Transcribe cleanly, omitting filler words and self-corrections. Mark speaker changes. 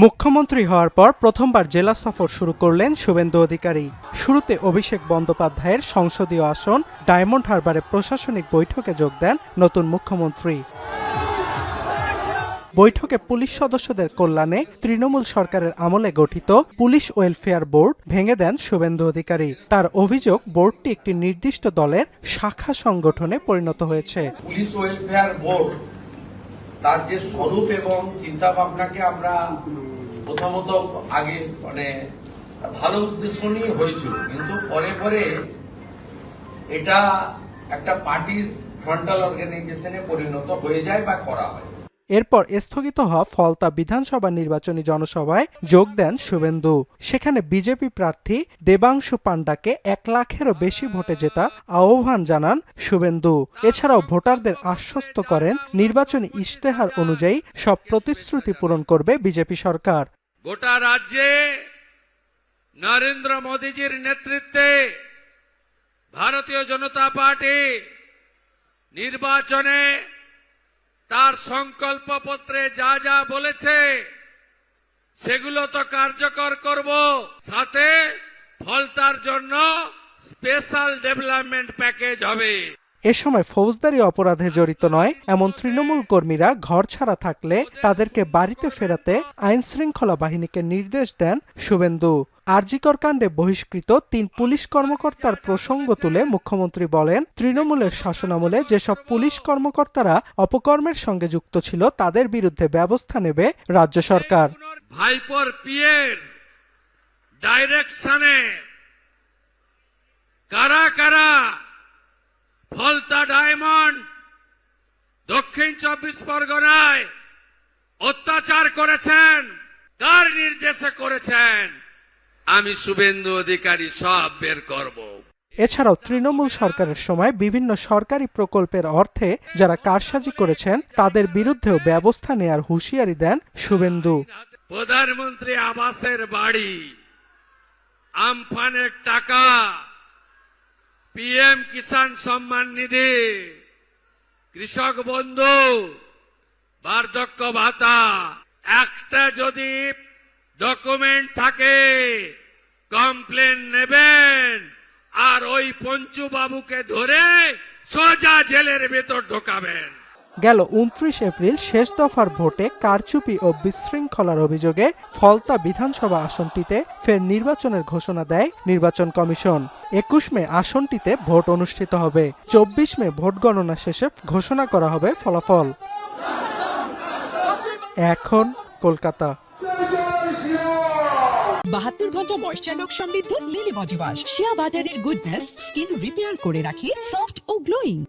Speaker 1: মুখ্যমন্ত্রী হওয়ার পর প্রথমবার জেলা সফর শুরু করলেন শুভেন্দু অধিকারী। শুরুতে অভিষেক বন্দ্যোপাধ্যায়ের সংসদীয় আসন ডায়মন্ড হারবারে প্রশাসনিক বৈঠকে যোগ দেন নতুন মুখ্যমন্ত্রী। বৈঠকে পুলিশ সদস্যদের কল্যাণে তৃণমূল সরকারের আমলে গঠিত পুলিশ ওয়েলফেয়ার বোর্ড ভেঙে দেন শুভেন্দু অধিকারী। তার অভিযোগ, বোর্ডটি একটি নির্দিষ্ট দলের শাখা সংগঠনে পরিণত হয়েছে।
Speaker 2: পুলিশ ওয়েলফেয়ার বোর্ড তার যে স্বরূপ এবং চিন্তা ভাবনাকে আমরা প্রথমত আগে ভালো উদ্দেশ্য নিয়ে হয়েছিল, কিন্তু পরে পরে এটা একটা পার্টির ফ্রন্টাল অর্গানাইজেশনে পরিণত হয়ে যায় বা করা হয়।
Speaker 1: এরপর স্থগিত হওয়া ফলতা বিধানসভা নির্বাচনী জনসভায় যোগ দেন শুভেন্দু। সেখানে বিজেপি প্রার্থী দেবাংশু পাণ্ডাকে 1 লাখেরও বেশি ভোটে জেতার আহ্বান জানান শুভেন্দু। এছাড়াও ভোটারদের আশ্বস্ত করেন নির্বাচনী ইশতেহার অনুযায়ী সব প্রতিশ্রুতি পূরণ করবে বিজেপি সরকার।
Speaker 3: গোটা রাজ্যে নরেন্দ্র মোদীজির নেতৃত্বে ভারতীয় জনতা পার্টি নির্বাচনে তার সংকল্পপত্রে যা যা বলেছে সেগুলো তো কার্যকর করব, সাথে ফলতার জন্য স্পেশাল ডেভেলপমেন্ট প্যাকেজ হবে।
Speaker 1: এ সময় ফৌজদারি অপরাধে জড়িত নয় এমন তৃণমূল কর্মীরা ঘর ছাড়া থাকলে তাদেরকে বাড়িতে ফেরাতে আইন শৃঙ্খলা বাহিনীকে নির্দেশ দেন শুভেন্দু। আরজিকর কাণ্ডে বহিষ্কৃত 3 পুলিশ কর্মকর্তার প্রসঙ্গ তুলে মুখ্যমন্ত্রী বলেন, তৃণমূলের শাসনামলে যেসব পুলিশ কর্মকর্তারা অপকর্মের সঙ্গে যুক্ত ছিল তাদের বিরুদ্ধে ব্যবস্থা নেবে রাজ্য সরকার।
Speaker 3: ভাইপোর পিএর ডাইরেকশনে কারা কারা ফলতা ডায়মন্ড দক্ষিণ 24 পরগনায় অত্যাচার করেছেন, কার নির্দেশে করেছেন, আমি শুভেন্দু অধিকারী সব বের করব।
Speaker 1: এছাড়াও তৃণমূল সরকারের সময় বিভিন্ন সরকারি প্রকল্পের অর্থে যারা কারসাজি করেছেন তাদের বিরুদ্ধেও ব্যবস্থা নেয়ার হুঁশিয়ারি দেন শুভেন্দু।
Speaker 3: প্রধানমন্ত্রী আবাসের বাড়ি, আমফানের টাকা, পিএম কিষাণ সম্মান নিধি, কৃষক বন্ধু, বার্ধক্য ভাতা, একটা যদি ডকুমেন্ট থাকে কমপ্লেন নেবেন আর ওই পঞ্চু বাবুকে ধরে সোজা জেলের ভেতর ঢোকাবেন।
Speaker 1: গেল 29 এপ্রিল শেষ দফার ভোটে কারচুপি ও বিশৃঙ্খলার অভিযোগে ফলতা বিধানসভা আসনটিতে ফের নির্বাচনের ঘোষণা দেয় নির্বাচন কমিশন। 21 মে আসনটিতে ভোট অনুষ্ঠিত হবে। 24 মে ভোট গণনা শেষে ঘোষণা করা হবে ফলাফল। এখন কলকাতা।
Speaker 4: 72 ঘন্টা ময়েশ্চার লক সমৃদ্ধ লিলি বডি ওয়াশ, শিয়া বাটারের গুডনেস স্কিন রিপেয়ার করে রাখে সফট ও গ্লোয়িং।